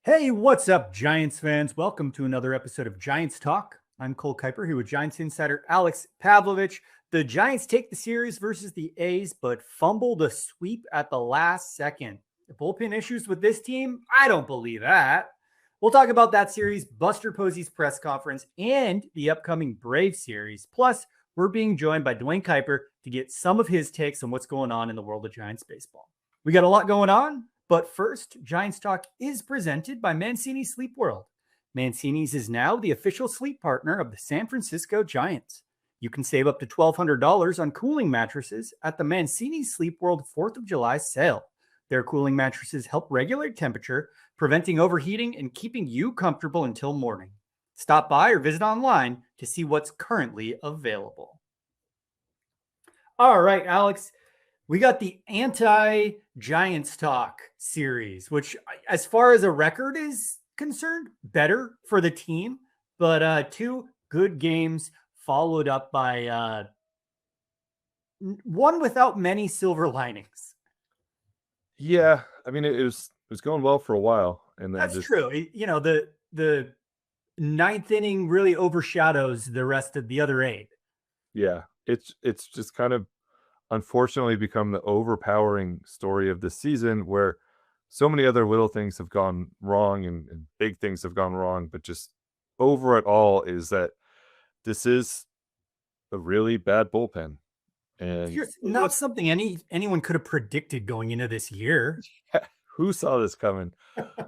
Hey, what's up, Giants fans? Welcome to another episode of Giants Talk. I'm Cole Kuiper here with Giants insider Alex Pavlovic. The Giants take the series versus the A's, but fumble the sweep at the last second. The bullpen issues with this team? I don't believe that. We'll talk about that series, Buster Posey's press conference, and the upcoming Brave series. Plus, we're being joined by Dwayne Kuiper to get some of his takes on what's going on in the world of Giants baseball. We got a lot going on. But first, Giants Talk is presented by Mancini's Sleep World. Mancini's is now the official sleep partner of the San Francisco Giants. You can save up to $1,200 on cooling mattresses at the Mancini's Sleep World 4th of July sale. Their cooling mattresses help regulate temperature, preventing overheating and keeping you comfortable until morning. Stop by or visit online to see what's currently available. All right, Alex. We got the anti-Giants Talk series, which as far as a record is concerned, better for the team, but two good games followed up by one without many silver linings. Yeah, I mean it was going well for a while, and then That's true. You know, the ninth inning really overshadows the rest of the other eight. Yeah, it's just kind of unfortunately become the overpowering story of this season, where so many other little things have gone wrong and big things have gone wrong, but just over it all is that this is a really bad bullpen. And Here's not something anyone could have predicted going into this year. Who saw this coming?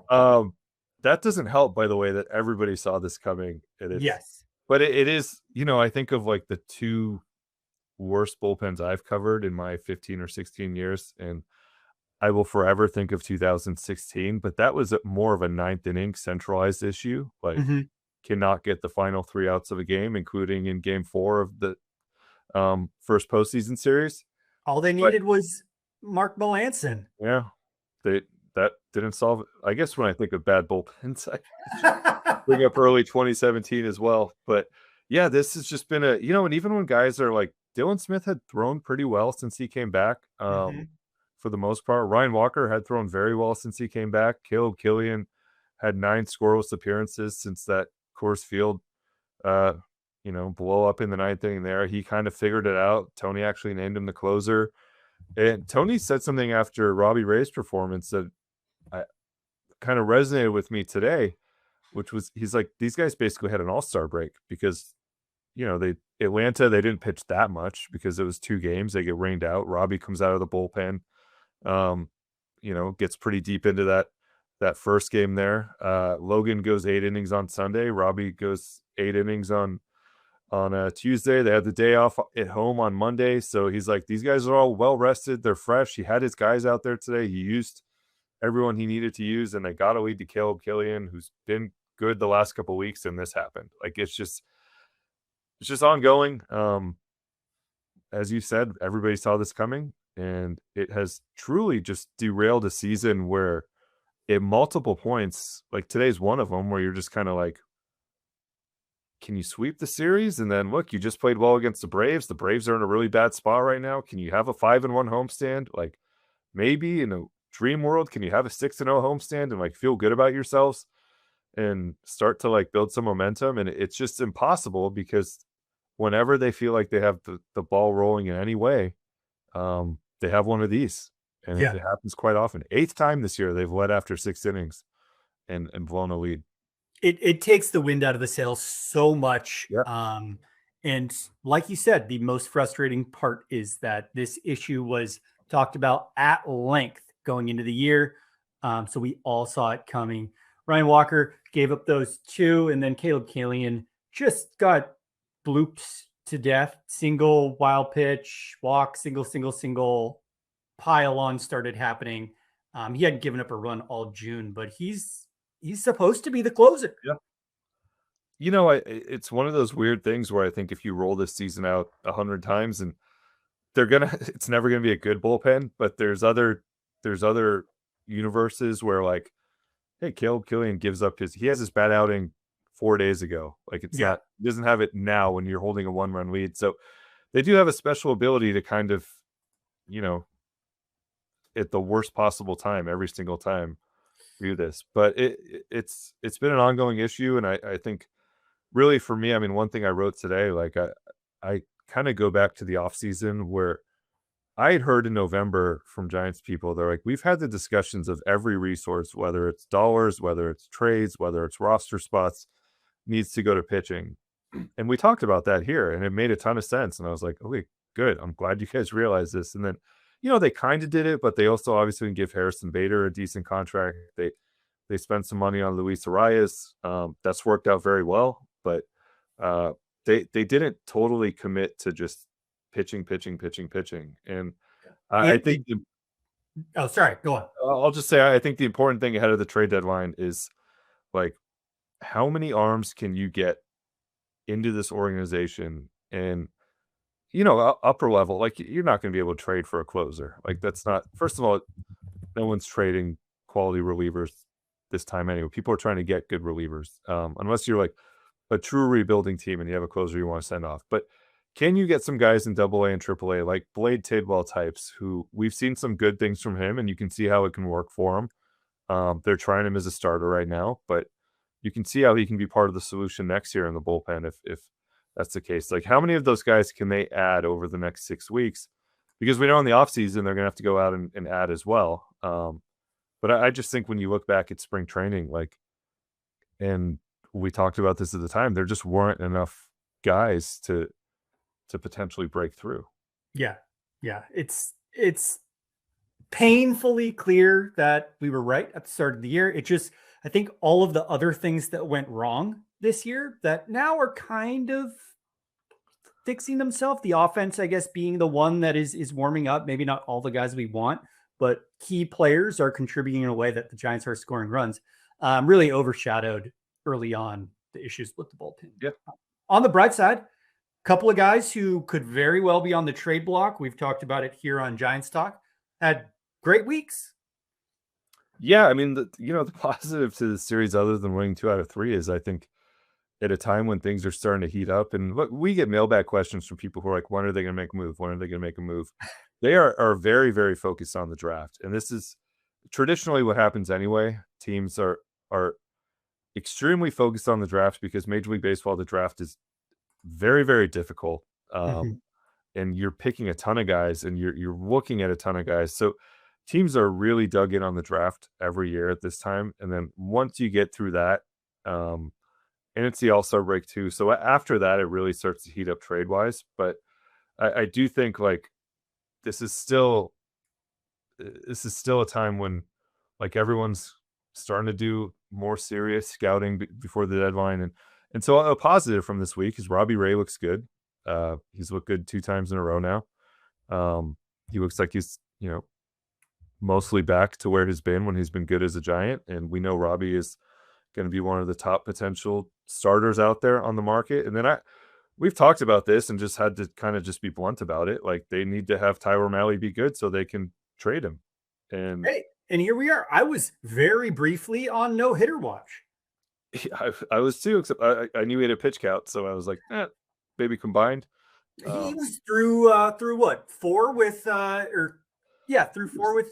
That doesn't help, by the way, that everybody saw this coming. Yes. But it is, I think of like the two worst bullpens I've covered in my 15 or 16 years, and I will forever think of 2016, but that was more of a ninth inning centralized issue. Like, cannot get the final 3 outs of a game, including in game 4 of the first postseason series. All they needed was Mark Melancon. Yeah, that didn't solve it. I guess when I think of bad bullpens, I bring up early 2017 as well. But yeah, this has just been and even when guys are like, Dylan Smith had thrown pretty well since he came back. For the most part, Ryan Walker had thrown very well since he came back. Caleb Killian had 9 scoreless appearances since that Coors Field, blow up in the 9th inning there. He kind of figured it out. Tony actually named him the closer. And Tony said something after Robbie Ray's performance that kind of resonated with me today, which was, he's like, these guys basically had an all-star break because, Atlanta, they didn't pitch that much because it was 2 games. They get rained out. Robbie comes out of the bullpen, gets pretty deep into that first game there. Logan goes 8 innings on Sunday. Robbie goes 8 innings on Tuesday. They had the day off at home on Monday. So he's like, these guys are all well rested. They're fresh. He had his guys out there today. He used everyone he needed to use, and they got a lead to Caleb Killian, who's been good the last couple of weeks, and this happened. Like, it's just ongoing. As you said, everybody saw this coming, and it has truly just derailed a season where at multiple points, like today's one of them, where you're just kind of like, can you sweep the series? And then look, you just played well against the Braves. The Braves are in a really bad spot right now. Can you have a 5-1 homestand? Like, maybe in a dream world, can you have a 6-0 homestand and like feel good about yourselves and start to like build some momentum? And it's just impossible because whenever they feel like they have the ball rolling in any way, they have one of these. And it happens quite often. 8th time this year they've led after 6 innings and blown a lead. It takes the wind out of the sails so much. Yep. And like you said, the most frustrating part is that this issue was talked about at length going into the year. So we all saw it coming. Ryan Walker gave up those 2, and then Caleb Killian just got blooped to death. Single, wild pitch, walk, single, pile on started happening. He hadn't given up a run all June, but he's supposed to be the closer. Yeah. It's one of those weird things where I think if you roll this season out 100 times, and it's never gonna be a good bullpen, but there's other universes where like, hey, Caleb Killian he has his bad outing 4 days ago. Like, it's not, he doesn't have it now when you're holding a 1-run lead. So they do have a special ability to kind of, at the worst possible time every single time, view this, but it's been an ongoing issue, and I think really for me, I mean, one thing I wrote today, like I kind of go back to the off season where I had heard in November from Giants people, they're like, we've had the discussions of every resource, whether it's dollars, whether it's trades, whether it's roster spots, needs to go to pitching. And we talked about that here, and it made a ton of sense. And I was like, okay, good. I'm glad you guys realized this. And then, they kind of did it, but they also obviously didn't give Harrison Bader a decent contract. They spent some money on Luis Arias. That's worked out very well, but they didn't totally commit to just pitching. And I think oh, sorry, go on. I'll just say I think the important thing ahead of the trade deadline is like how many arms can you get into this organization, and upper level, like you're not going to be able to trade for a closer. Like that's not, first of all, no one's trading quality relievers this time anyway. People are trying to get good relievers, unless you're like a true rebuilding team and you have a closer you want to send off. But can you get some guys in AA and AAA, like Blade Tidwell types, who we've seen some good things from him, and you can see how it can work for him. They're trying him as a starter right now, but you can see how he can be part of the solution next year in the bullpen if that's the case. Like, how many of those guys can they add over the next 6 weeks? Because we know in the offseason they're going to have to go out and add as well. But I just think when you look back at spring training, and we talked about this at the time, there just weren't enough guys to potentially break through. Yeah. It's painfully clear that we were right at the start of the year. I think all of the other things that went wrong this year that now are kind of fixing themselves. The offense, I guess, being the one that is warming up. Maybe not all the guys we want, but key players are contributing in a way that the Giants are scoring runs. Really overshadowed early on the issues with the bullpen. Yeah. On the bright side, a couple of guys who could very well be on the trade block. We've talked about it here on Giants Talk. Had great weeks. Yeah, I mean, the positive to the series, other than winning 2 out of 3, is I think at a time when things are starting to heat up, and look, we get mailbag questions from people who are like, when are they going to make a move? When are they going to make a move? They are very, very focused on the draft. And this is traditionally what happens anyway. Teams are extremely focused on the draft because Major League Baseball, the draft is very, very difficult. And you're picking a ton of guys, and you're looking at a ton of guys. So teams are really dug in on the draft every year at this time. And then once you get through that, and it's the All-Star break too. So after that, it really starts to heat up trade-wise. But I do think this is still a time when everyone's starting to do more serious scouting before the deadline. And so a positive from this week is Robbie Ray looks good. He's looked good 2 times in a row now. He looks like he's, mostly back to where he's been when he's been good as a Giant. And we know Robbie is going to be one of the top potential starters out there on the market. And then we've talked about this and just had to kind of just be blunt about it. Like, they need to have Tyler O'Malley be good so they can trade him. And and here we are. I was very briefly on no hitter watch. I was too, except I knew he had a pitch count, so I was like, maybe combined. He was through what, 4 with through 4 with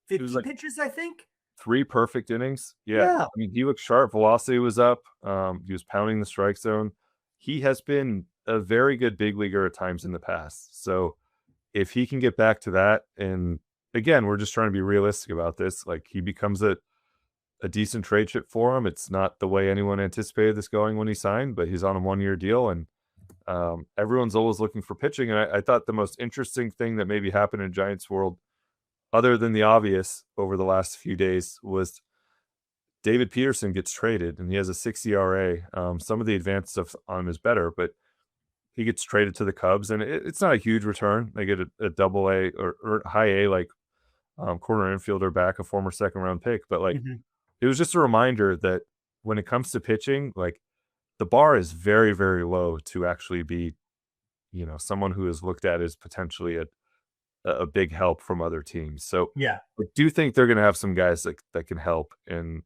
50 pitches, I think. 3 perfect innings. Yeah. I mean, he looked sharp. Velocity was up. He was pounding the strike zone. He has been a very good big leaguer at times in the past. So if he can get back to that, and again, we're just trying to be realistic about this, he becomes a decent trade chip for him. It's not the way anyone anticipated this going when he signed, but he's on a 1-year deal, and everyone's always looking for pitching. And I thought the most interesting thing that maybe happened in Giants world, other than the obvious over the last few days, was David Peterson gets traded, and he has a 6 ERA. Some of the advanced stuff on him is better, but he gets traded to the Cubs, and it's not a huge return. They get a AA or high A, corner infielder back, a former 2nd-round pick. But it was just a reminder that when it comes to pitching, the bar is very, very low to actually be, someone who is looked at as potentially a big help from other teams. So yeah, I do think they're going to have some guys that can help, and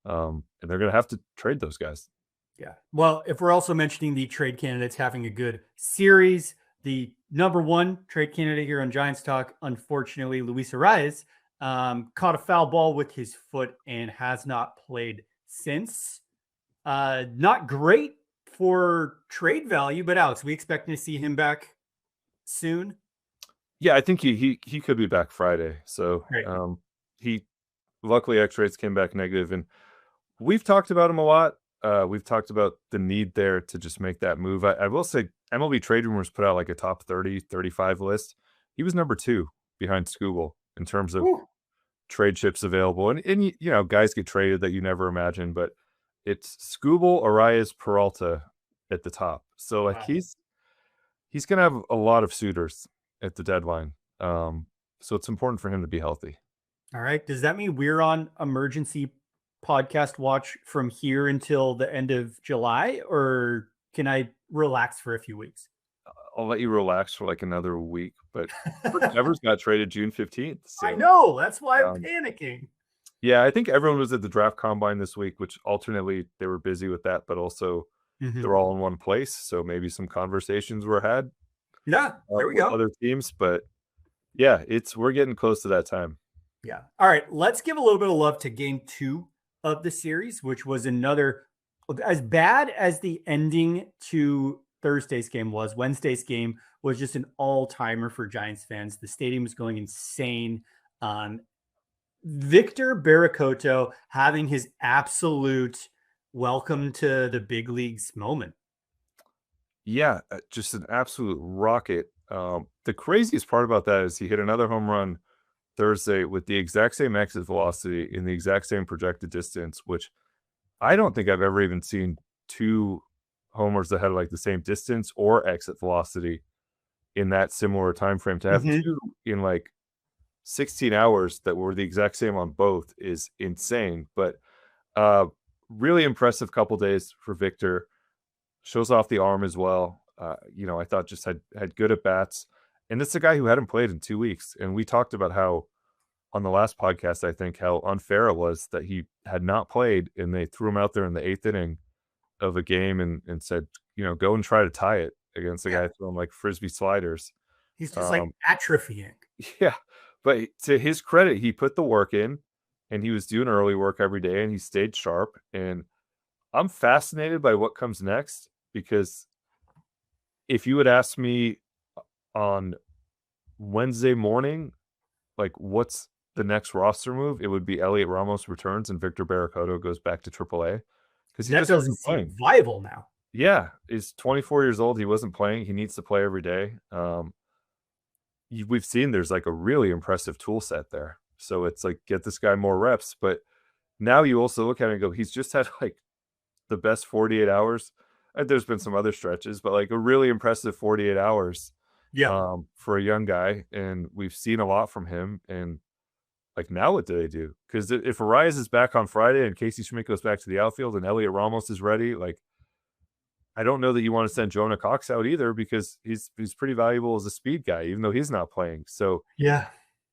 they're going to have to trade those guys. Yeah. Well, if we're also mentioning the trade candidates having a good series, the number 1 trade candidate here on Giants Talk, unfortunately, Luis Arias, caught a foul ball with his foot and has not played since. Not great for trade value, but Alex, we expecting to see him back soon? Yeah, I think he could be back Friday. So Great. he luckily X-rays came back negative, and we've talked about him a lot. We've talked about the need there to just make that move. I will say MLB Trade Rumors put out like a top 30, 35 list. He was number 2 behind Skubal in terms of trade chips available. And you know, guys get traded that you never imagine, but it's Skubal, Arias, Peralta at the top. So like he's going to have a lot of suitors at the deadline. So it's important for him to be healthy. All right. Does that mean we're on emergency podcast watch from here until the end of July, or can I relax for a few weeks? I'll let you relax for like another week, but Evers got traded June 15th. So, I know. That's why I'm panicking. Yeah, I think everyone was at the draft combine this week, which alternately they were busy with that, but also they're all in one place. So maybe some conversations were had. Yeah, there we go. Other teams, but yeah, we're getting close to that time. Yeah. All right. Let's give a little bit of love to game 2 of the series, which was another, as bad as the ending to Thursday's game was. Wednesday's game was just an all-timer for Giants fans. The stadium was going insane. Victor Barracoto having his absolute welcome to the big leagues moment. Yeah, just an absolute rocket. The craziest part about that is he hit another home run Thursday with the exact same exit velocity in the exact same projected distance, which I don't think I've ever even seen 2 homers that had like the same distance or exit velocity in that similar time frame. To have 2 in like 16 hours that were the exact same on both is insane. But really impressive couple days for Victor. Shows off the arm as well. You know, I thought just had good at bats. And this is a guy who hadn't played in 2 weeks. And we talked about how on the last podcast, I think, how unfair it was that he had not played and they threw him out there in the 8th inning of a game and said, you know, go and try to tie it against a guy throwing like Frisbee sliders. He's just like atrophying. Yeah. But to his credit, he put the work in and he was doing early work every day and he stayed sharp. And I'm fascinated by what comes next, because if you would ask me on Wednesday morning, like what's the next roster move, it would be Elliot Ramos returns and Victor Barracoto goes back to AAA, because he that just doesn't seem viable now. Yeah, he's 24 years old. He wasn't playing. He needs to play every day. We've seen there's like a really impressive tool set there. So it's like, get this guy more reps. But now you also look at it and go, he's just had like the best 48 hours. There's been some other stretches, but like a really impressive 48 hours for a young guy. And we've seen a lot from him. And like, now what do they do? Because if Arias is back on Friday and Casey Schmidt goes back to the outfield and Elliot Ramos is ready, like, I don't know that you want to send Jonah Cox out either, because he's pretty valuable as a speed guy, even though he's not playing. So yeah,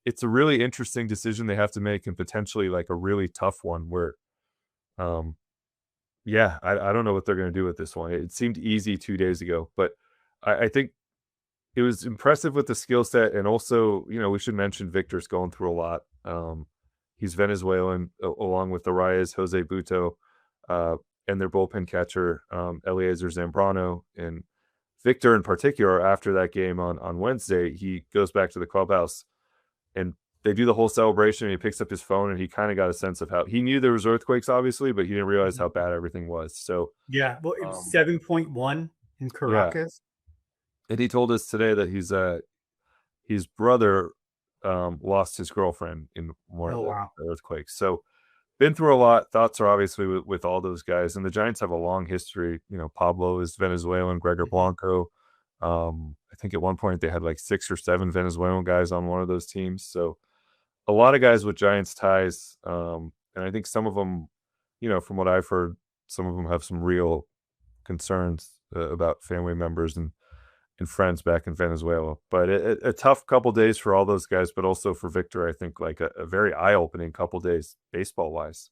it's a really interesting decision they have to make, and potentially like a really tough one where, yeah, I don't know what they're going to do with this one. It seemed easy 2 days ago, but I think it was impressive with the skill set. And also, you know, we should mention Victor's going through a lot. He's Venezuelan, along with Arias, Jose Buto, and their bullpen catcher, Eliezer Zambrano. And Victor in particular, after that game on Wednesday, he goes back to the clubhouse and they do the whole celebration, and he picks up his phone, and he kind of got a sense of how he knew there was earthquakes, obviously, but he didn't realize how bad everything was. So yeah, well, it was 7.1 in Caracas. Yeah. And he told us today that his brother lost his girlfriend in one of the earthquakes. So been through a lot. Thoughts are obviously with all those guys, and the Giants have a long history. You know, Pablo is Venezuelan, Gregor Blanco. I think at one point they had like 6 or 7 Venezuelan guys on one of those teams. So a lot of guys with Giants ties. And I think some of them, you know, from what I've heard, some of them have some real concerns about family members and friends back in Venezuela. But a tough couple days for all those guys, but also for Victor, I think like a very eye-opening couple days baseball-wise.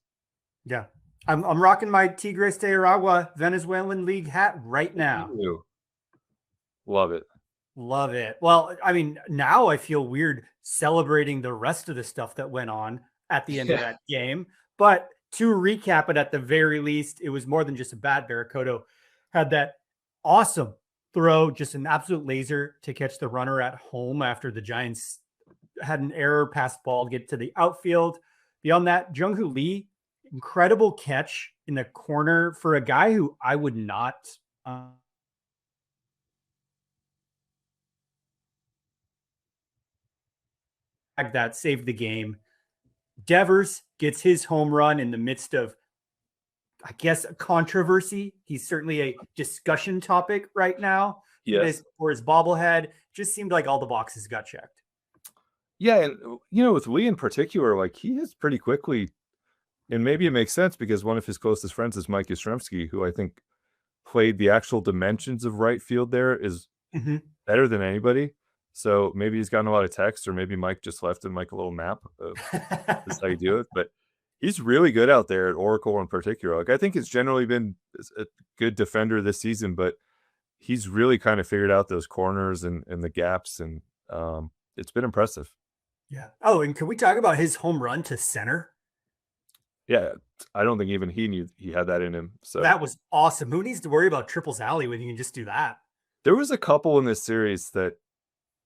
Yeah. I'm rocking my Tigres de Aragua Venezuelan League hat right now. Love it. Love it. Well, I mean, now I feel weird celebrating the rest of the stuff that went on at the end of Yeah. that game. But to recap it, at the very least, it was more than just a bat. Barracoto had that awesome throw, just an absolute laser to catch the runner at home after the Giants had an error pass ball to get to the outfield. Beyond that, Jung-Hoo Lee, incredible catch in the corner for a guy who I would not that saved the game. Devers gets his home run in the midst of, I guess, a controversy. He's certainly a discussion topic right now. Yes. For his bobblehead. Just seemed like all the boxes got checked. Yeah, and with Lee in particular, like he hits pretty quickly, and maybe it makes sense because one of his closest friends is Mike Yastrzemski, who I think played the actual dimensions of right field there is better than anybody. So maybe he's gotten a lot of texts, or maybe Mike just left him like a little map of this is how you do it. But he's really good out there at Oracle in particular. Like I think it's generally been a good defender this season, but he's really kind of figured out those corners and the gaps, and it's been impressive. Yeah. Oh, and can we talk about his home run to center? Yeah, I don't think even he knew he had that in him. So that was awesome. Who needs to worry about triples alley when you can just do that? There was a couple in this series that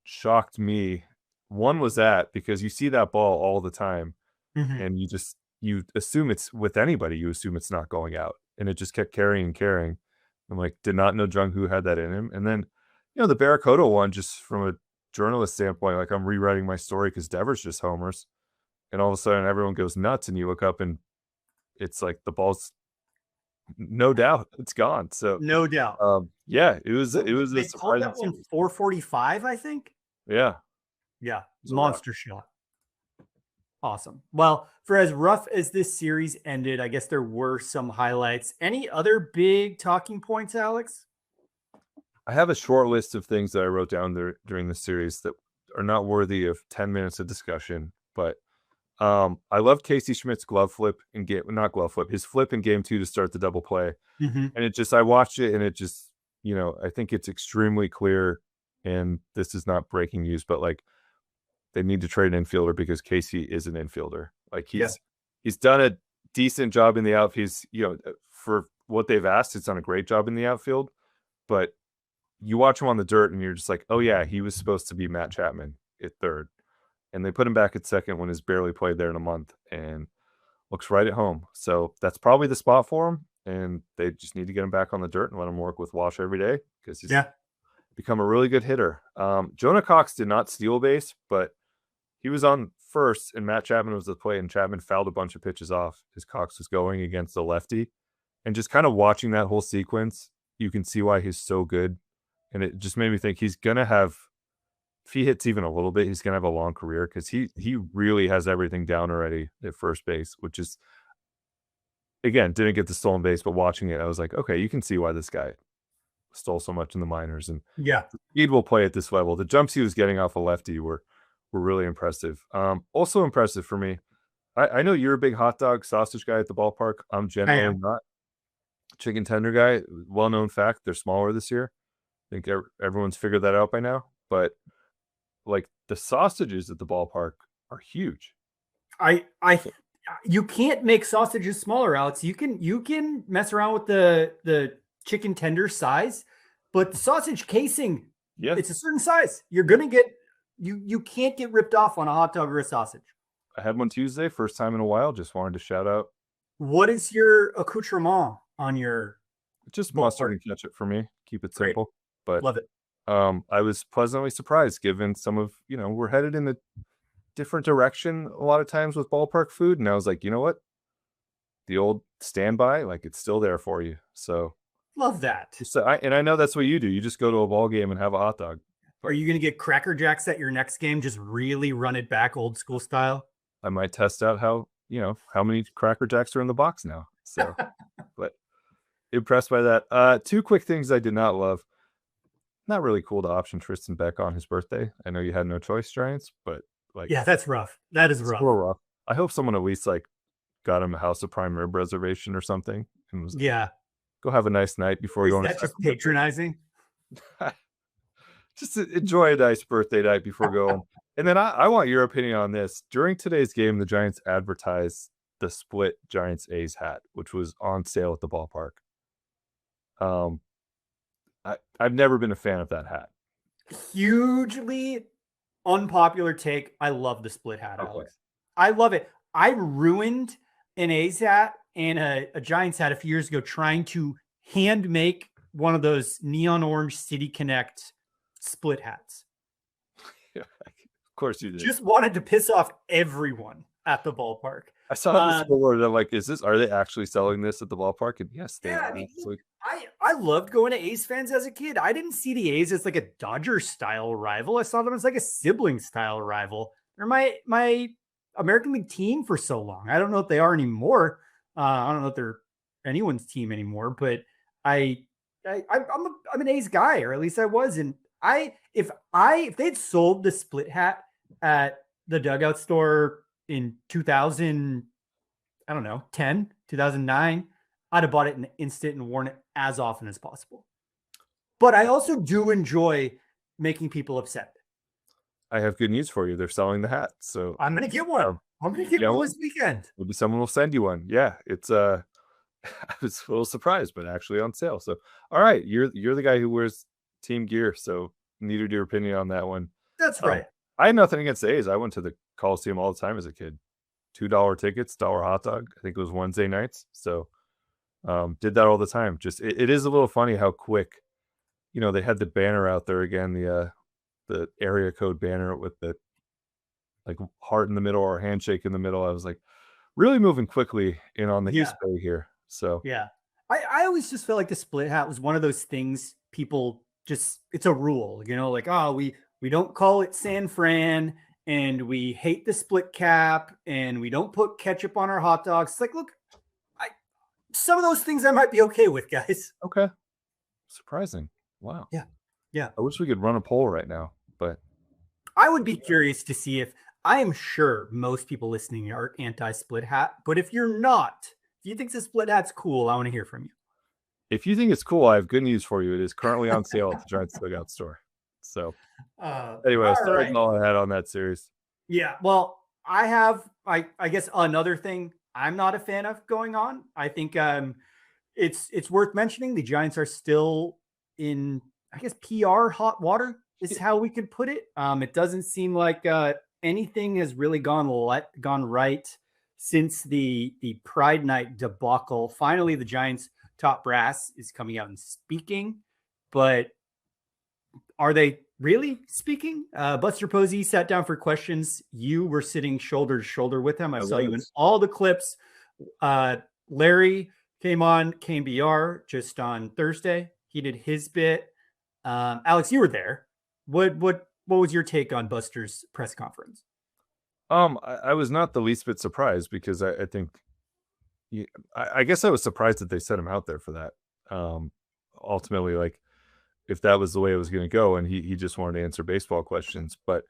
shocked me. One was that because you see that ball all the time, and you assume it's with anybody. You assume it's not going out, and it just kept carrying and carrying. I'm like, did not know Jung-Hoo had that in him. And then, the Barracoto one, just from a journalist standpoint, like I'm rewriting my story because Devers just homers, and all of a sudden everyone goes nuts, and you look up and it's like the ball's no doubt it's gone. So no doubt. Yeah, it was a surprising. That one 445, I think. Yeah. Monster shot. Awesome. Well, for as rough as this series ended, I guess there were some highlights. Any other big talking points, Alex? I have a short list of things that I wrote down there during the series that are not worthy of 10 minutes of discussion, but I loved Casey Schmidt's glove flip in game, not glove flip, his flip in game 2 to start the double play. And it just, I watched it and it just, I think it's extremely clear, and this is not breaking news, but like they need to trade an infielder because Casey is an infielder. Like he's done a decent job in the outfield. He's, for what they've asked, it's done a great job in the outfield, but you watch him on the dirt and you're just like, oh yeah, he was supposed to be Matt Chapman at third. And they put him back at second when he's barely played there in a month and looks right at home. So that's probably the spot for him. And they just need to get him back on the dirt and let him work with Walsh every day because he's become a really good hitter. Jonah Cox did not steal base, but he was on first and Matt Chapman was the play, and Chapman fouled a bunch of pitches off as Cox was going against the lefty. And just kind of watching that whole sequence, you can see why he's so good. And it just made me think he's going to have, if he hits even a little bit, he's going to have a long career because he really has everything down already at first base, which is, again, didn't get the stolen base, but watching it, I was like, okay, you can see why this guy stole so much in the minors. And speed will play at this level. The jumps he was getting off a lefty were really impressive. Also impressive for me, I know you're a big hot dog sausage guy at the ballpark. I'm generally not. Chicken tender guy, well-known fact, they're smaller this year. I think everyone's figured that out by now. But like the sausages at the ballpark are huge. You can't make sausages smaller, Alex. You can mess around with the chicken tender size, but the sausage casing, it's a certain size. You're gonna get you can't get ripped off on a hot dog or a sausage. I had one Tuesday, first time in a while. Just wanted to shout out. What is your accoutrement on your? Just mustard and ketchup for me. Keep it simple. Great. But love it. I was pleasantly surprised given some of, we're headed in a different direction a lot of times with ballpark food. And I was like, you know what? The old standby, like it's still there for you. So love that. So I know that's what you do. You just go to a ball game and have a hot dog. Are you going to get Cracker Jacks at your next game? Just really run it back old school style? I might test out how many Cracker Jacks are in the box now. So, but impressed by that. Two quick things I did not love. Not really cool to option Tristan Beck on his birthday. I know you had no choice, Giants, but that's rough. That is rough. A little rough. I hope someone at least got him a House of Prime Rib reservation or something, and was go have a nice night before going. Is that just patronizing? just enjoy a nice birthday night before going. And then I want your opinion on this. During today's game, the Giants advertised the split Giants A's hat, which was on sale at the ballpark. I've never been a fan of that hat. Hugely unpopular take. I love the split hat, Alex. I love it. I ruined an A's hat and a Giants hat a few years ago trying to hand make one of those neon orange City Connect split hats. Yeah, of course you did. Just wanted to piss off everyone at the ballpark. I saw this billboard and I'm like, are they actually selling this at the ballpark? And yes, they are. I loved going to A's fans as a kid. I didn't see the A's as like a Dodger style rival. I saw them as like a sibling style rival. They're my American League team for so long. I don't know if they are anymore. I don't know if they're anyone's team anymore, but I'm an A's guy, or at least I was. And if they'd sold the split hat at the Dugout store in 2000, I don't know, 2009, I'd have bought it in an instant and worn it as often as possible. But I also do enjoy making people upset. I have good news for you. They're selling the hat. So I'm going to get one. I'm going to get one this weekend. Maybe someone will send you one. Yeah. It's I was a little surprised, but actually on sale. So, all right. You're the guy who wears team gear. So needed your opinion on that one. That's right. I had nothing against the A's. I went to the Coliseum all the time as a kid. $2 tickets, $1 hot dog. I think it was Wednesday nights. So did that all the time. Just it is a little funny how quick, they had the banner out there again, the area code banner with the like heart in the middle or handshake in the middle. I was like really moving quickly in on the East Bay here. So yeah, I always just felt like the split hat was one of those things people just, it's a rule, like, oh, we don't call it San Fran and we hate the split cap and we don't put ketchup on our hot dogs. It's like, look, some of those things I might be okay with, guys. Okay. Surprising. Wow. Yeah. I wish we could run a poll right now, but I would be curious to see I am sure most people listening are anti-split hat, but if you're not, if you think the split hat's cool, I want to hear from you. If you think it's cool, I have good news for you. It is currently on sale at the Giants Dugout store. So anyway, that's all I had on that series. Yeah. Well, I have, I guess another thing I'm not a fan of going on. I think it's worth mentioning. The Giants are still in, I guess, PR hot water is how we could put it. It doesn't seem like anything has really gone right since the Pride Night debacle. Finally, the Giants top brass is coming out and speaking, but are they really speaking? Buster Posey sat down for questions. You were sitting shoulder to shoulder with him. I saw you in all the clips. Larry came on KBR just on Thursday. He did his bit. Alex, you were there. What was your take on Buster's press conference? I was not the least bit surprised because I think, I guess I was surprised that they set him out there for that. Ultimately, like, if that was the way it was going to go, and he just wanted to answer baseball questions. But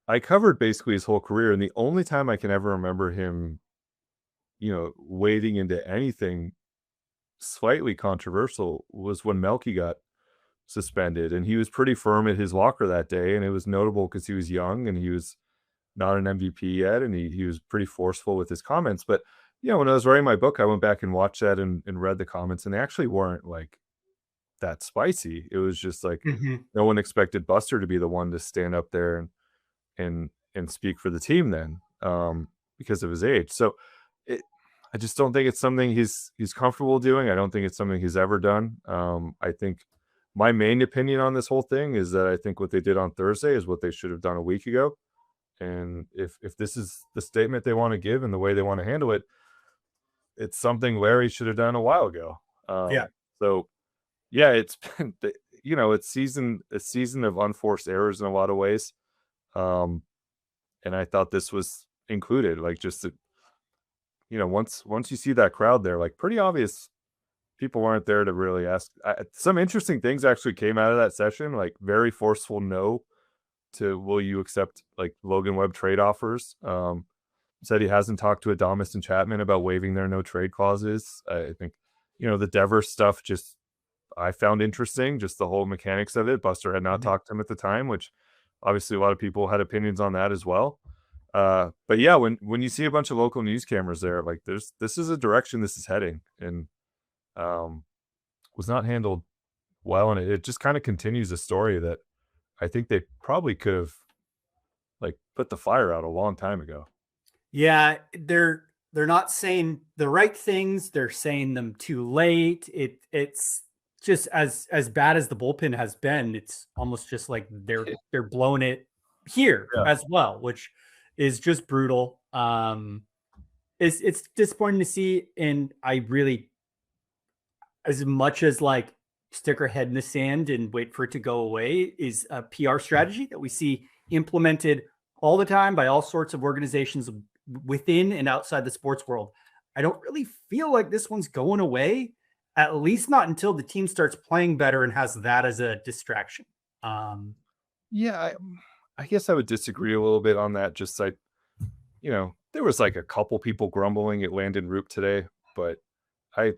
I covered basically his whole career, and the only time I can ever remember him, wading into anything slightly controversial was when Melky got suspended, and he was pretty firm at his locker that day, and it was notable because he was young and he was not an MVP yet, and he was pretty forceful with his comments. But when I was writing my book, I went back and watched that and read the comments, and they actually weren't like that spicy. It was just like no one expected Buster to be the one to stand up there and speak for the team then, because of his age. So I just don't think it's something he's comfortable doing. I don't think it's something he's ever done. I think my main opinion on this whole thing is that I think what they did on Thursday is what they should have done a week ago. And if this is the statement they want to give and the way they want to handle it, it's something Larry should have done a while ago. So yeah, it's been, it's a season of unforced errors in a lot of ways. And I thought this was included, like, just that, once you see that crowd there, like, pretty obvious people weren't there to really ask. Some interesting things actually came out of that session, like very forceful no to will you accept like Logan Webb trade offers. Said he hasn't talked to Adames and Chapman about waiving their no trade clauses. I think, the Devers stuff, just I found interesting, just the whole mechanics of it. Buster had not talked to him at the time, which obviously a lot of people had opinions on that as well. But yeah, when you see a bunch of local news cameras there, like this is a direction this is heading, and was not handled well, and it just kind of continues a story that I think they probably could have like put the fire out a long time ago. Yeah, they're not saying the right things. They're saying them too late. It's just as bad as the bullpen has been. It's almost just like they're blowing it here as well, which is just brutal. It's disappointing to see, and I really, as much as like stick our head in the sand and wait for it to go away, is a PR strategy that we see implemented all the time by all sorts of organizations within and outside the sports world. I don't really feel like this one's going away, at least not until the team starts playing better and has that as a distraction. Yeah, I guess I would disagree a little bit on that. Just like, there was like a couple people grumbling at Landon Roop today, but I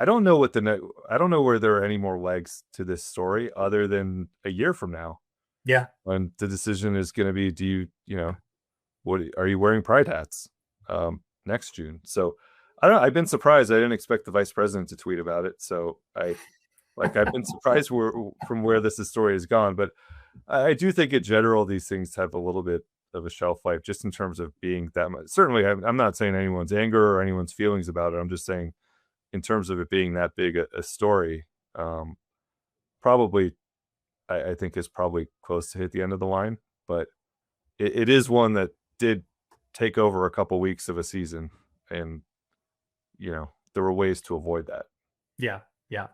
don't know I don't know where there are any more legs to this story other than a year from now. Yeah. When the decision is going to be, do what are you wearing pride hats next June? So I don't know. I've been surprised. I didn't expect the vice president to tweet about it. So I've been surprised from where this story has gone. But I do think in general, these things have a little bit of a shelf life just in terms of being that much. Certainly, I'm not saying anyone's anger or anyone's feelings about it. I'm just saying in terms of it being that big a story, probably I think is probably close to hit the end of the line. But it is one that did take over a couple weeks of a season, and there were ways to avoid that. Yeah.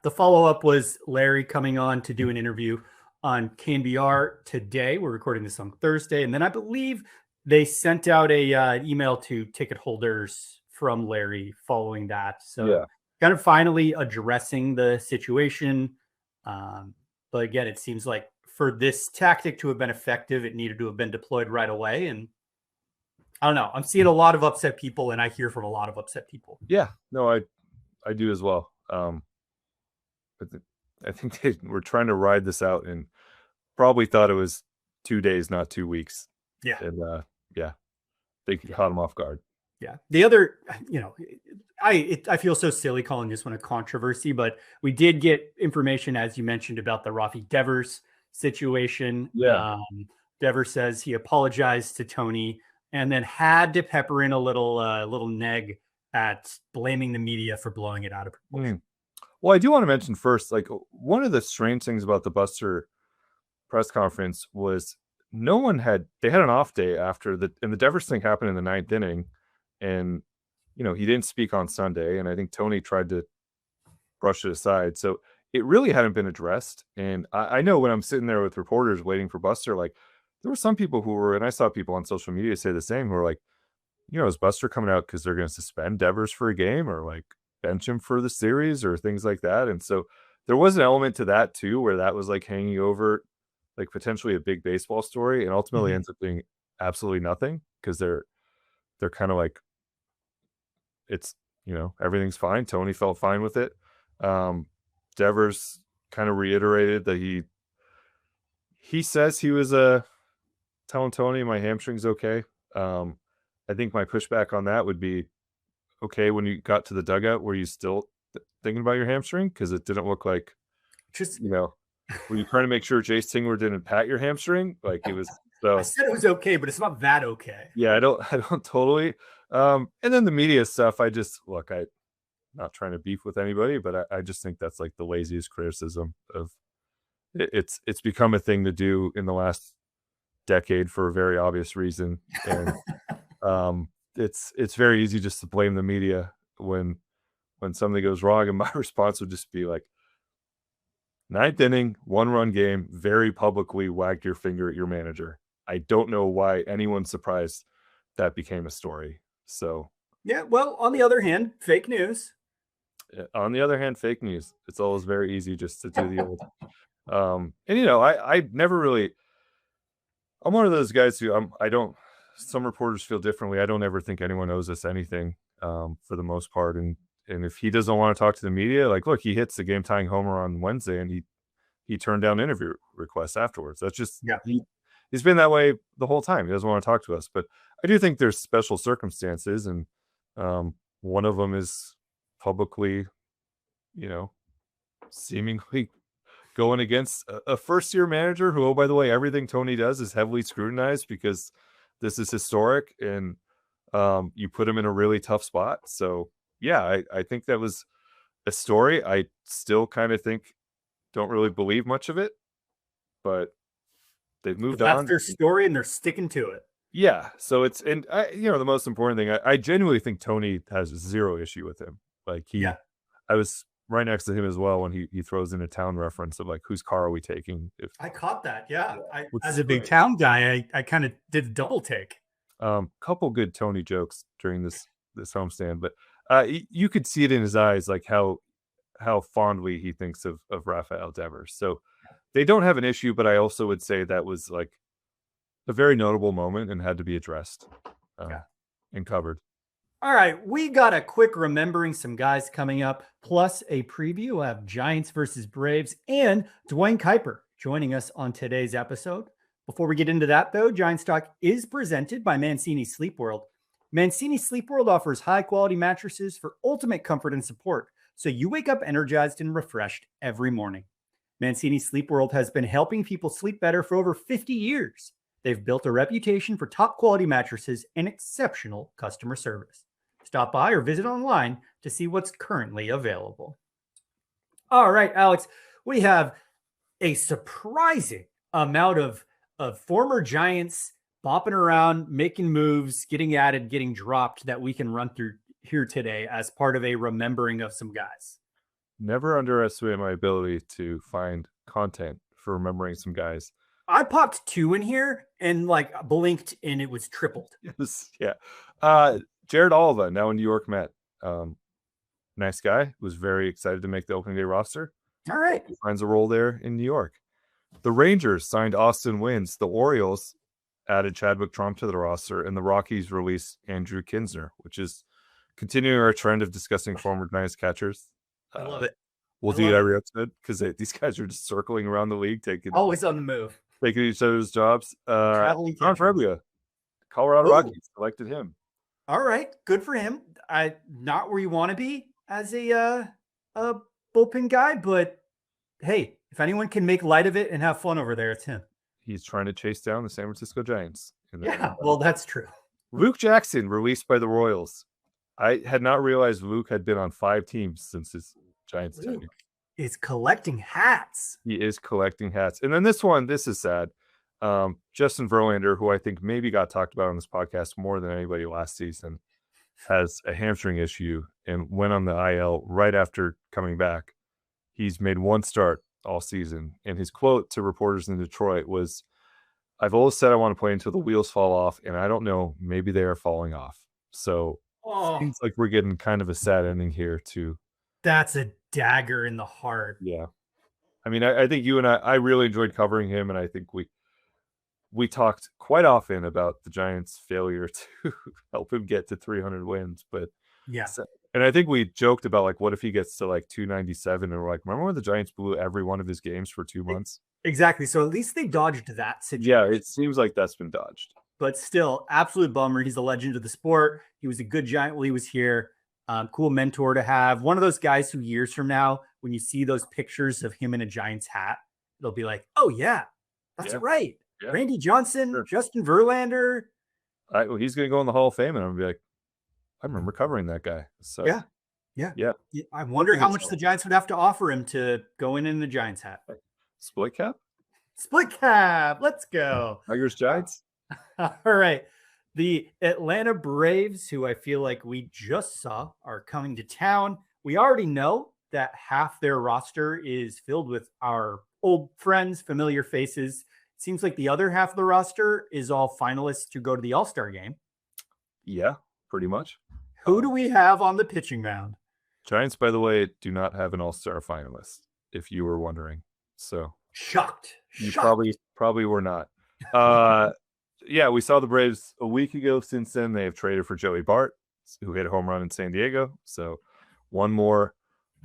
The follow-up was Larry coming on to do an interview on KNBR today. We're recording this on Thursday, and then I believe they sent out a email to ticket holders from Larry following that. So kind of finally addressing the situation. But again, it seems like for this tactic to have been effective, it needed to have been deployed right away. And I don't know. I'm seeing a lot of upset people, and I hear from a lot of upset people. Yeah, no, I do as well. But I think they were trying to ride this out and probably thought it was 2 days, not 2 weeks. Yeah. And they caught him off guard. Yeah. The other, I feel so silly calling this one a controversy, but we did get information, as you mentioned, about the Rafi Devers situation. Yeah. Devers says he apologized to Tony and then had to pepper in a little neg at blaming the media for blowing it out of proportion. Well, I do want to mention first, like, one of the strange things about the Buster press conference was they had an off day after and the Devers thing happened in the 9th inning, and he didn't speak on Sunday, and I think Tony tried to brush it aside. So it really hadn't been addressed. And I know when I'm sitting there with reporters waiting for Buster, like, there were some people who were, and I saw people on social media say the same, who were like, is Buster coming out because they're going to suspend Devers for a game or like bench him for the series or things like that? And so there was an element to that too, where that was like hanging over like potentially a big baseball story, and ultimately ends up being absolutely nothing because they're kind of like, it's, everything's fine. Tony felt fine with it. Devers kind of reiterated that he says he was telling Tony my hamstring's okay. I think my pushback on that would be, okay, when you got to the dugout, were you still thinking about your hamstring? Because it didn't look like, just were you trying to make sure Jay Singler didn't pat your hamstring? Like, it was. So I said it was okay, but it's not that okay. Yeah, I don't totally. And then the media stuff, I'm not trying to beef with anybody, but I just think that's like the laziest criticism of it's become a thing to do in the last decade for a very obvious reason. And it's very easy just to blame the media when something goes wrong. And my response would just be like, 9th inning, 1-run game, very publicly wagged your finger at your manager. I don't know why anyone's surprised that became a story. So yeah, well, on the other hand, fake news. On the other hand, fake news. It's always very easy just to do the old. And I never really. I'm one of those guys who I don't. Some reporters feel differently. I don't ever think anyone owes us anything, for the most part, and And if he doesn't want to talk to the media, like, look, he hits the game tying homer on Wednesday, and he turned down interview requests afterwards. That's just he's been that way the whole time. He doesn't want to talk to us. But I do think there's special circumstances, and one of them is publicly, seemingly going against a first-year manager who, oh, by the way, everything Tony does is heavily scrutinized because this is historic, and you put him in a really tough spot. So, yeah, I think that was a story. I still kind of don't really believe much of it, but they've moved on. That's their story, and they're sticking to it. Yeah. So the most important thing, I genuinely think Tony has zero issue with him. Like I was right next to him as well when he throws in a town reference of like, whose car are we taking? I caught that. Yeah. As a big town guy, I kind of did a double take. Couple good Tony jokes during this homestand, but you could see it in his eyes, like how fondly he thinks of Rafael Devers. So they don't have an issue, but I also would say that was like a very notable moment and had to be addressed and covered. All right, we got a quick remembering some guys coming up, plus a preview of Giants versus Braves and Dwayne Kuiper joining us on today's episode. Before we get into that, though, Giants Talk is presented by Mancini Sleep World. Mancini Sleep World offers high-quality mattresses for ultimate comfort and support, so you wake up energized and refreshed every morning. Mancini Sleep World has been helping people sleep better for over 50 years. They've built a reputation for top-quality mattresses and exceptional customer service. Stop by or visit online to see what's currently available. All right, Alex, we have a surprising amount of former Giants bopping around, making moves, getting added, getting dropped that we can run through here today as part of a remembering of some guys. Never underestimate my ability to find content for remembering some guys. I popped 2 in here and like blinked and it was tripled. Yes, yeah. Jared Oliva, now in New York Met. Nice guy. Was very excited to make the opening day roster. All right. He finds a role there in New York. The Rangers signed Austin Wynns. The Orioles added Chadwick Trump to the roster, and the Rockies released Andrew Kinsner, which is continuing our trend of discussing former Giants catchers. I love it. We'll do it every episode because these guys are just circling around the league, always on the move, taking each other's jobs. John Frebia, Colorado Rockies selected him. All right, good for him. Not where you want to be as a bullpen guy, but hey, if anyone can make light of it and have fun over there, it's him. He's trying to chase down the San Francisco Giants. Well, that's true. Luke Jackson, released by the Royals. I had not realized Luke had been on 5 teams since his Giants tenure. Is collecting hats. He is collecting hats. And then this is sad. Justin Verlander, who I think maybe got talked about on this podcast more than anybody last season, has a hamstring issue and went on the IL right after coming back. He's made 1 start all season. And his quote to reporters in Detroit was, "I've always said I want to play until the wheels fall off, and I don't know, maybe they are falling off." So seems like we're getting kind of a sad ending here too. That's a dagger in the heart. Yeah. I mean, I think you and I really enjoyed covering him, and I think we talked quite often about the Giants' failure to help him get to 300 wins. But yeah. And I think we joked about like, what if he gets to like 297? And we're like, remember when the Giants blew every one of his games for 2 months? Exactly. So at least they dodged that situation. Yeah, it seems like that's been dodged. But still, absolute bummer. He's a legend of the sport. He was a good Giant while he was here. Cool mentor to have. One of those guys who years from now, when you see those pictures of him in a Giants hat, they'll be like, oh, yeah, that's right. Yeah. Randy Johnson, Justin Verlander. He's going to go in the Hall of Fame, and I'm going to be like, I remember covering that guy. So yeah. I wonder how much the Giants would have to offer him to go in the Giants hat. Split cap. Let's go. Tigers Giants. All right. The Atlanta Braves, who I feel like we just saw, are coming to town. We already know that half their roster is filled with our old friends, familiar faces. It seems like the other half of the roster is all finalists to go to the All-Star game. Yeah, pretty much. Who do we have on the pitching mound? Giants, by the way, do not have an All-Star finalist, if you were wondering. So shocked. You probably were not. Yeah, we saw the Braves a week ago. Since then, they have traded for Joey Bart, who hit a home run in San Diego. So one more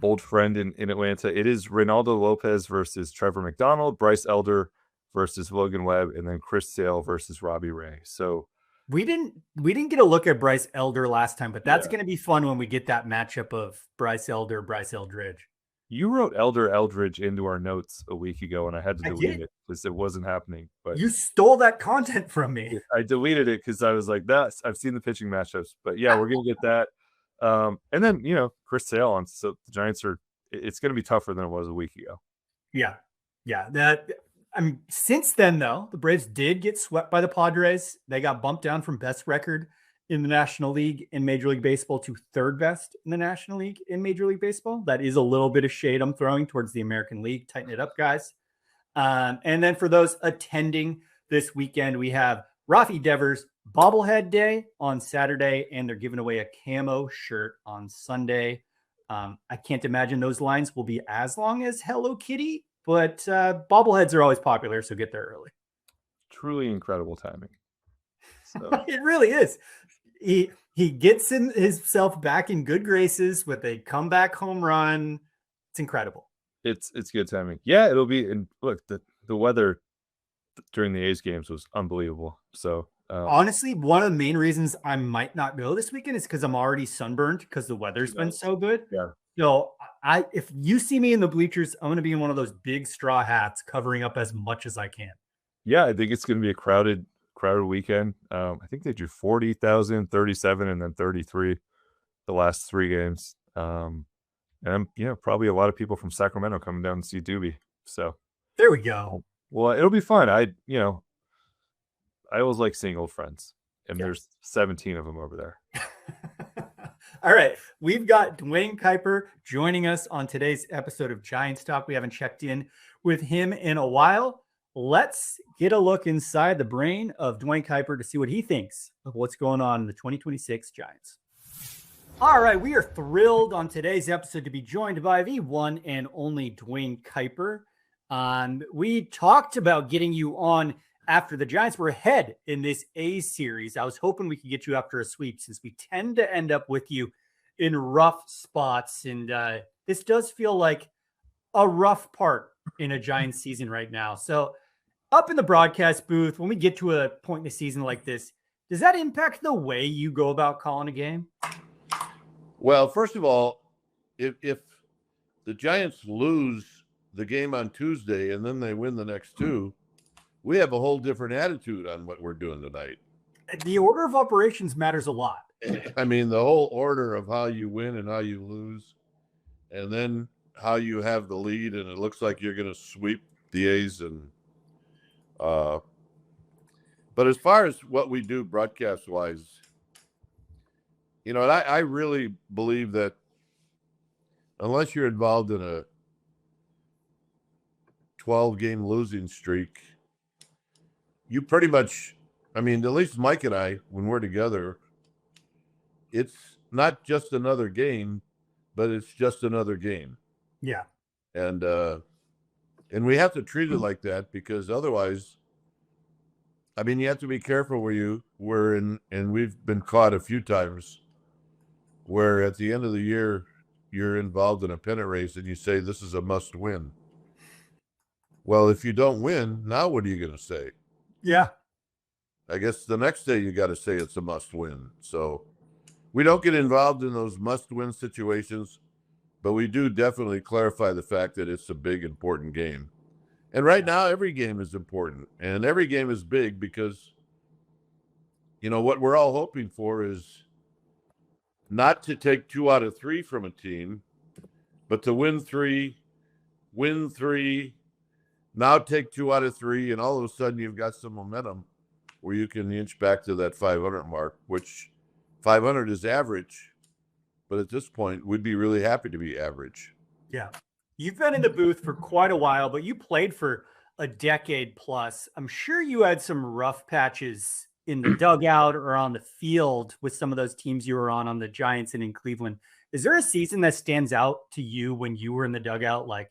old friend in Atlanta. It is Reynaldo Lopez versus Trevor McDonald, Bryce Elder versus Logan Webb, and then Chris Sale versus Robbie Ray. So we didn't get a look at Bryce Elder last time, but that's Yeah. going to be fun when we get that matchup of Bryce Elder, Bryce Eldridge. you wrote Elder Eldridge into our notes a week ago, and I had to I delete did. it because it wasn't happening. But You stole that content from me. I deleted it because I was like, "That's I've seen the pitching matchups." But yeah, we're gonna get that. And then Chris Sale on. So the Giants are. It's gonna be tougher than it was a week ago. Yeah. Since then though, the Braves did get swept by the Padres. They got bumped down from best record in the National League in Major League Baseball to third best in the National League in Major League Baseball. That is a little bit of shade I'm throwing towards the American League. Tighten it up, guys. And then for those attending this weekend, we have Rafi Devers bobblehead day on Saturday, and they're giving away a camo shirt on Sunday. I can't imagine those lines will be as long as Hello Kitty, but bobbleheads are always popular, so get there early. Truly incredible timing. So. It really is. He gets himself back in good graces with a comeback home run. It's incredible. It's good timing. Yeah, it'll be. And look, the weather during the A's games was unbelievable. So honestly, one of the main reasons I might not go this weekend is because I'm already sunburned because the weather's been so good. Yeah. So if you see me in the bleachers, I'm going to be in one of those big straw hats covering up as much as I can. Yeah, I think it's going to be a crowded weekend. I think they drew 40,000, 37, and then 33 the last 3 games. And probably a lot of people from Sacramento coming down to see Doobie. So there we go. Well, it'll be fun. I always like seeing old friends, and there's 17 of them over there. All right, we've got Dwayne Kuiper joining us on today's episode of Giants Talk. We haven't checked in with him in a while. Let's get a look inside the brain of Dwayne Kuiper to see what he thinks of what's going on in the 2026 Giants. All right, we are thrilled on today's episode to be joined by the one and only Dwayne Kuiper. We talked about getting you on after the Giants were ahead in this A's series. I was hoping we could get you after a sweep since we tend to end up with you in rough spots. And this does feel like a rough part in a Giants season right now. So up in the broadcast booth, when we get to a point in the season like this, does that impact the way you go about calling a game? Well, first of all, if the Giants lose the game on Tuesday and then they win the next 2, we have a whole different attitude on what we're doing tonight. The order of operations matters a lot. I mean, the whole order of how you win and how you lose, and then how you have the lead, and it looks like you're going to sweep the A's. And but as far as what we do broadcast-wise, I really believe that unless you're involved in a 12-game losing streak, you pretty much, at least Mike and I, when we're together, it's not just another game, but it's just another game. Yeah. And we have to treat it like that, because otherwise, you have to be careful where you were in, and we've been caught a few times where at the end of the year, you're involved in a pennant race and you say, this is a must win. Well, if you don't win, now what are you going to say? Yeah. I guess the next day you got to say it's a must win. So we don't get involved in those must win situations, but we do definitely clarify the fact that it's a big, important game. And right now, every game is important, and every game is big because, what we're all hoping for is not to take 2 out of 3 from a team, but to win 3, now take 2 out of 3, and all of a sudden you've got some momentum where you can inch back to that 500 mark, which 500 is average, but at this point, we'd be really happy to be average. Yeah. You've been in the booth for quite a while, but you played for a decade plus. I'm sure you had some rough patches in the dugout or on the field with some of those teams you were on the Giants and in Cleveland. Is there a season that stands out to you when you were in the dugout? Like,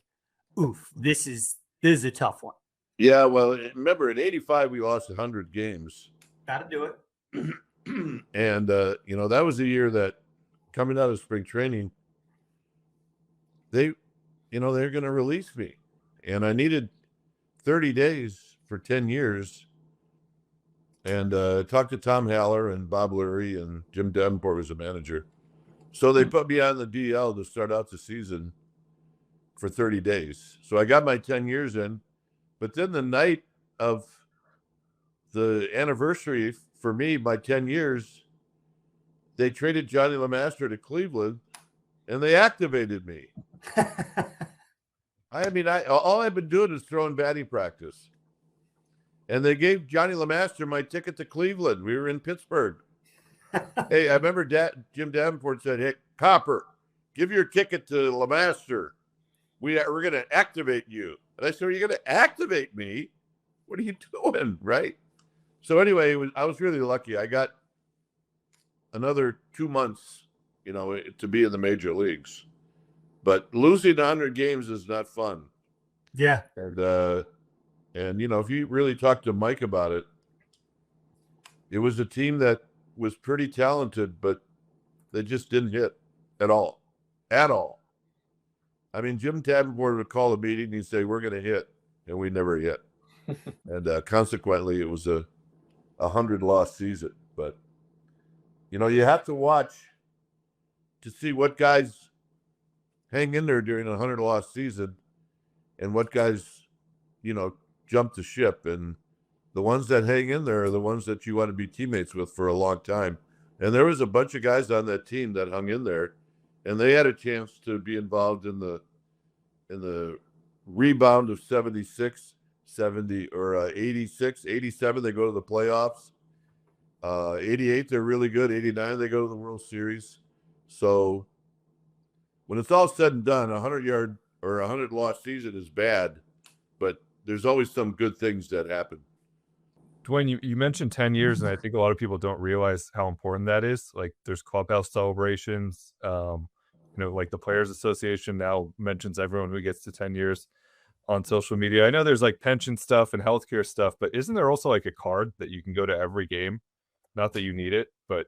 oof, this is a tough one. Yeah. Well, remember in '85, we lost 100 games. Got to do it. And, that was the year that coming out of spring training, they're going to release me. And I needed 30 days for 10 years. And talked to Tom Haller and Bob Lurie, and Jim Davenport was the manager. So they put me on the DL to start out the season for 30 days. So I got my 10 years in. But then the night of the anniversary for me, my 10 years, they traded Johnny LeMaster to Cleveland, and they activated me. All I've been doing is throwing batting practice. And they gave Johnny LeMaster my ticket to Cleveland. We were in Pittsburgh. Hey, I remember Jim Davenport said, "Hey, Copper, give your ticket to LeMaster. We're going to activate you." And I said, "Are you going to activate me? What are you doing?" Right? So anyway, I was really lucky. I got another 2 months, to be in the major leagues. But losing 100 games is not fun. Yeah. And if you really talk to Mike about it, it was a team that was pretty talented, but they just didn't hit at all. At all. I mean, Jim Davenport would call a meeting and he'd say, "We're going to hit," and we never hit. And consequently, it was a 100-loss season. But, you have to watch to see what guys hang in there during a 100-loss season and what guys, jump the ship. And the ones that hang in there are the ones that you want to be teammates with for a long time. And there was a bunch of guys on that team that hung in there, and they had a chance to be involved in the rebound of 76, 70, or 86, 87. They go to the playoffs. 88, they're really good. 89, they go to the World Series. So when it's all said and done, 100-yard or 100-loss season is bad, but there's always some good things that happen. Dwayne, you mentioned 10 years, and I think a lot of people don't realize how important that is. Like, there's clubhouse celebrations. Like the Players Association now mentions everyone who gets to 10 years on social media. I know there's like pension stuff and healthcare stuff, but isn't there also like a card that you can go to every game? Not that you need it, but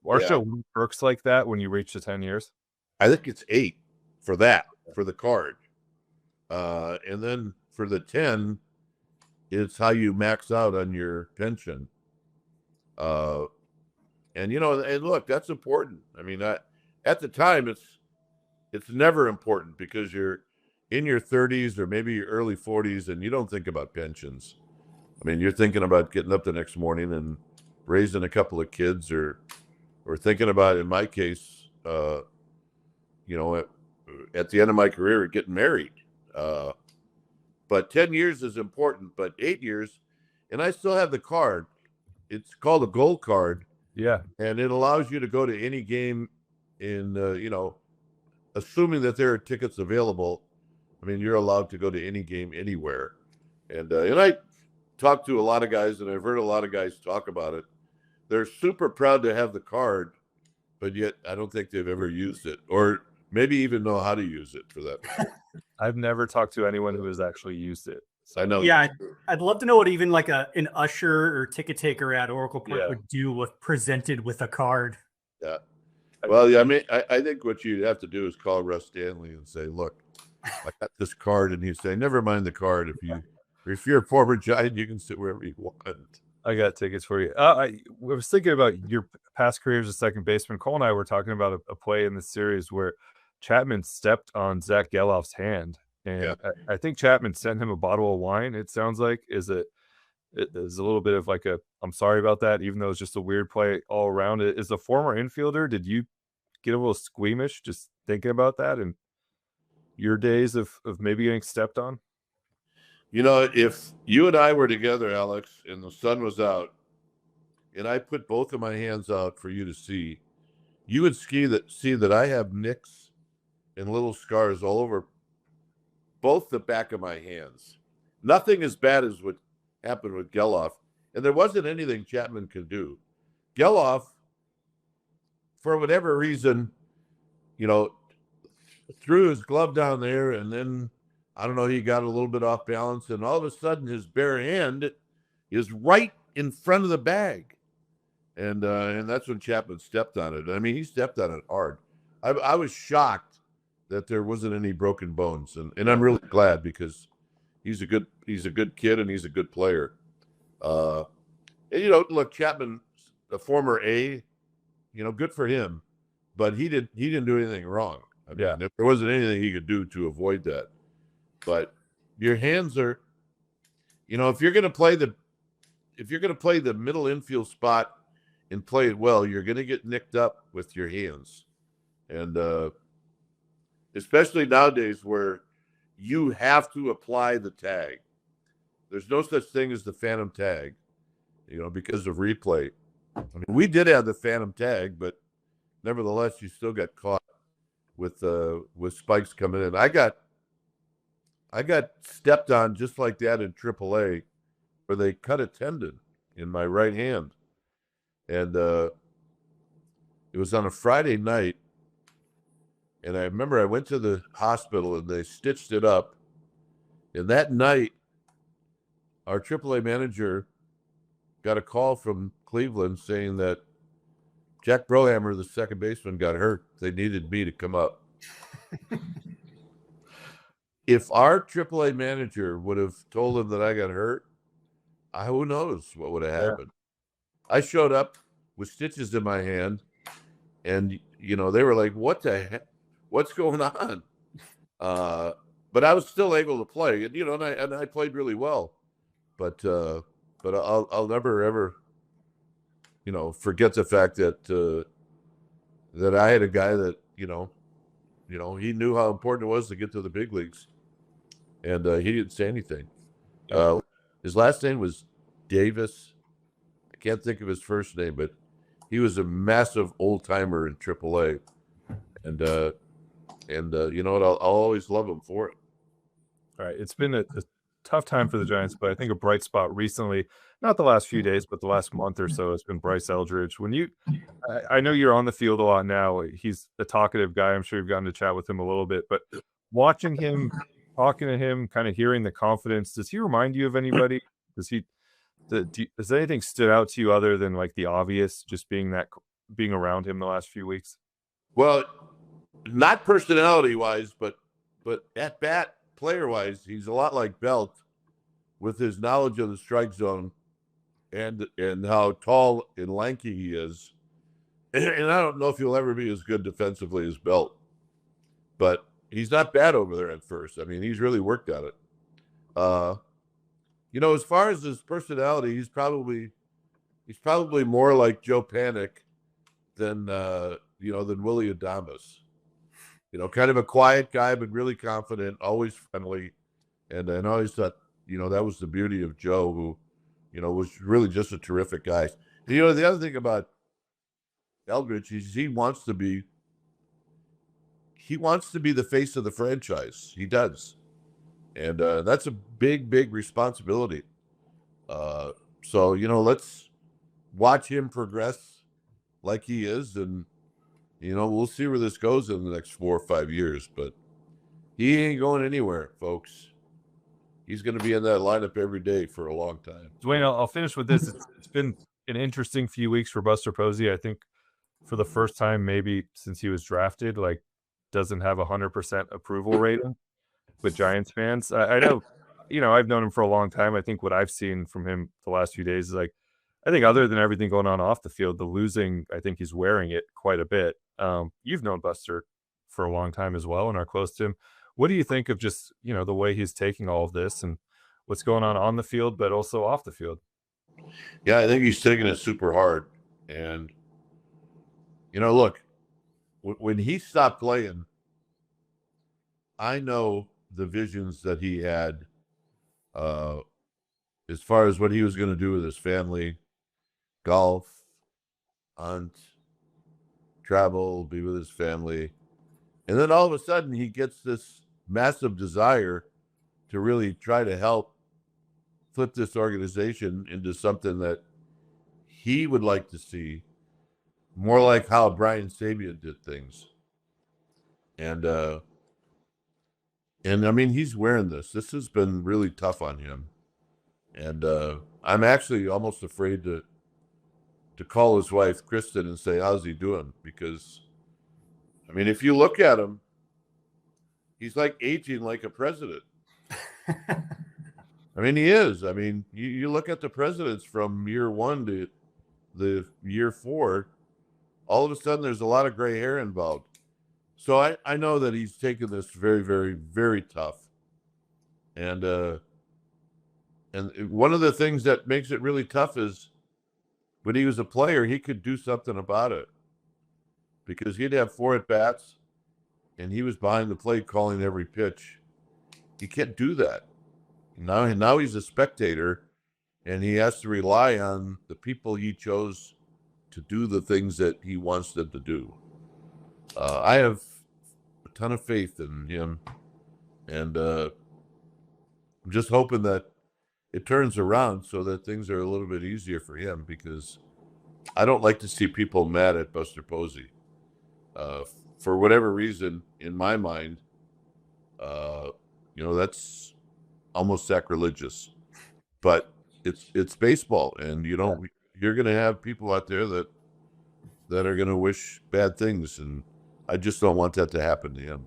our show works like that when you reach the 10 years. I think it's 8 for the card. And then for the 10, it's how you max out on your pension. And look, that's important. I mean, at the time, it's never important because you're in your 30s or maybe your early 40s, and you don't think about pensions. I mean, you're thinking about getting up the next morning and raising a couple of kids, or thinking about, in my case, at the end of my career, getting married. But 10 years is important, but 8 years, and I still have the card. It's called a gold card. Yeah. And it allows you to go to any game in, assuming that there are tickets available. I mean, you're allowed to go to any game anywhere. And I talked to a lot of guys, and I've heard a lot of guys talk about it. They're super proud to have the card, but yet I don't think they've ever used it, or maybe even know how to use it for that. I've never talked to anyone who has actually used it. So I know. Yeah, I'd love to know what even like an usher or ticket taker at Oracle Park would do with presented with a card. Yeah. Well, yeah, I mean, I think what you'd have to do is call Russ Stanley and say, "Look, I got this card," and he'd say, "Never mind the card. If you're a former Giant, you can sit wherever you want." I got tickets for you. I was thinking about your past career as a second baseman. Cole and I were talking about a play in the series where Chapman stepped on Zach Geloff's hand, and I think Chapman sent him a bottle of wine. It sounds like it is a little bit of like I'm sorry about that, even though it's just a weird play all around. It is a former infielder. Did you get a little squeamish just thinking about that and your days of maybe getting stepped on? If you and I were together, Alex, and the sun was out, and I put both of my hands out for you to see, you would see that I have nicks and little scars all over both the back of my hands. Nothing as bad as what happened with Geloff, and there wasn't anything Chapman could do. Geloff, for whatever reason, threw his glove down there, and then I don't know, he got a little bit off balance, and all of a sudden his bare hand is right in front of the bag. And that's when Chapman stepped on it. I mean, he stepped on it hard. I was shocked that there wasn't any broken bones, and I'm really glad because he's a good kid and he's a good player. And, look, Chapman, a former A, good for him, but he didn't do anything wrong. I mean, if there wasn't anything he could do to avoid that, but your hands are, if you're going to play the middle infield spot and play it well, you're going to get nicked up with your hands, and especially nowadays where you have to apply the tag. There's no such thing as the phantom tag, because of replay. I mean, we did have the phantom tag, but nevertheless, you still got caught with spikes coming in. I got stepped on just like that in AAA, where they cut a tendon in my right hand, and it was on a Friday night. And I remember I went to the hospital and they stitched it up. And that night, our AAA manager got a call from Cleveland saying that Jack Brohammer, the second baseman, got hurt. They needed me to come up. If our AAA manager would have told him that I got hurt, who knows what would have happened. I showed up with stitches in my hand, and, they were like, what the heck? What's going on? But I was still able to play, and I played really well. But I'll never ever, forget the fact that that I had a guy that he knew how important it was to get to the big leagues, and he didn't say anything. His last name was Davis. I can't think of his first name, but he was a massive old timer in AAA, and you know what? I'll always love him for it. All right. It's been a tough time for the Giants, but I think a bright spot recently, not the last few days, but the last month or so, has been Bryce Eldridge. I know you're on the field a lot now. He's a talkative guy. I'm sure you've gotten to chat with him a little bit, but watching him, talking to him, kind of hearing the confidence, does he remind you of anybody? Does anything stood out to you other than like the obvious, just being around him the last few weeks? Well, not personality-wise, but at bat, player-wise, he's a lot like Belt with his knowledge of the strike zone and how tall and lanky he is. And I don't know if he'll ever be as good defensively as Belt, but he's not bad over there at first. I mean, he's really worked at it. As far as his personality, he's probably more like Joe Panic than Willie Adames. Kind of a quiet guy, but really confident, always friendly. And I always thought, that was the beauty of Joe, who, was really just a terrific guy. The other thing about Eldridge is he wants to be the face of the franchise. He does. And that's a big, big responsibility. So, let's watch him progress like he is, and we'll see where this goes in the next 4 or 5 years, but he ain't going anywhere, folks. He's going to be in that lineup every day for a long time. Dwayne, I'll finish with this. It's been an interesting few weeks for Buster Posey. I think for the first time, maybe since he was drafted, doesn't have 100% approval rating with Giants fans. I know, I've known him for a long time. I think what I've seen from him the last few days is I think other than everything going on off the field, the losing, I think he's wearing it quite a bit. You've known Buster for a long time as well and are close to him. What do you think of just, the way he's taking all of this and what's going on the field, but also off the field? Yeah, I think he's taking it super hard. And, look, when he stopped playing, I know the visions that he had as far as what he was going to do with his family, golf, hunt, travel, be with his family. And then all of a sudden he gets this massive desire to really try to help flip this organization into something that he would like to see more like how Brian Sabian did things. And I mean, he's wearing this. This has been really tough on him. And I'm actually almost afraid to call his wife, Kristen, and say, how's he doing? Because, I mean, if you look at him, he's like aging like a president. I mean, he is. I mean, you look at the presidents from year 1 to the year 4, all of a sudden there's a lot of gray hair involved. So I know that he's taken this very, very, very tough. And one of the things that makes it really tough is when he was a player, he could do something about it, because he'd have 4 at-bats and he was behind the plate calling every pitch. He can't do that. Now he's a spectator, and he has to rely on the people he chose to do the things that he wants them to do. I have a ton of faith in him, and I'm just hoping that it turns around so that things are a little bit easier for him, because I don't like to see people mad at Buster Posey. For whatever reason, in my mind, that's almost sacrilegious, but it's baseball, and you're going to have people out there that are going to wish bad things, and I just don't want that to happen to him.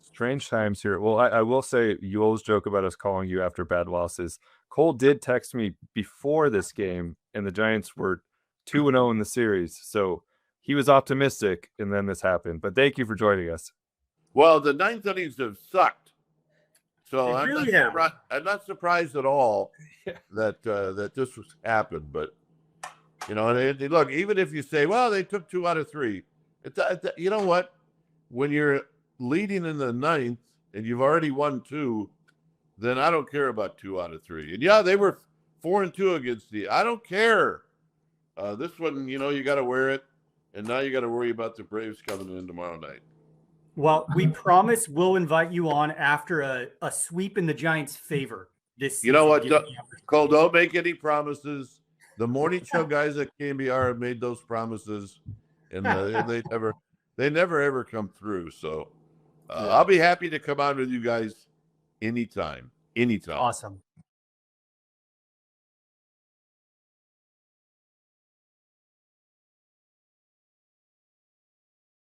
Strange times here. Well, I will say, you always joke about us calling you after bad losses. Cole did text me before this game, and the Giants were 2-0 in the series, so he was optimistic, and then this happened. But thank you for joining us. Well, the 9th innings have sucked. So I'm not surprised at all that this happened. But, and look, even if you say, well, they took 2 out of 3, you know what? When you're leading in the 9th and you've already won 2, then I don't care about 2 out of 3. And yeah, they were 4-2 against I don't care. This one, you got to wear it. And now you got to worry about the Braves coming in tomorrow night. Well, we promise we'll invite you on after a sweep in the Giants' favor this season. You know what, Cole, don't make any promises. The morning show guys at KBR have made those promises, and they never ever come through. So I'll be happy to come on with you guys anytime. Awesome.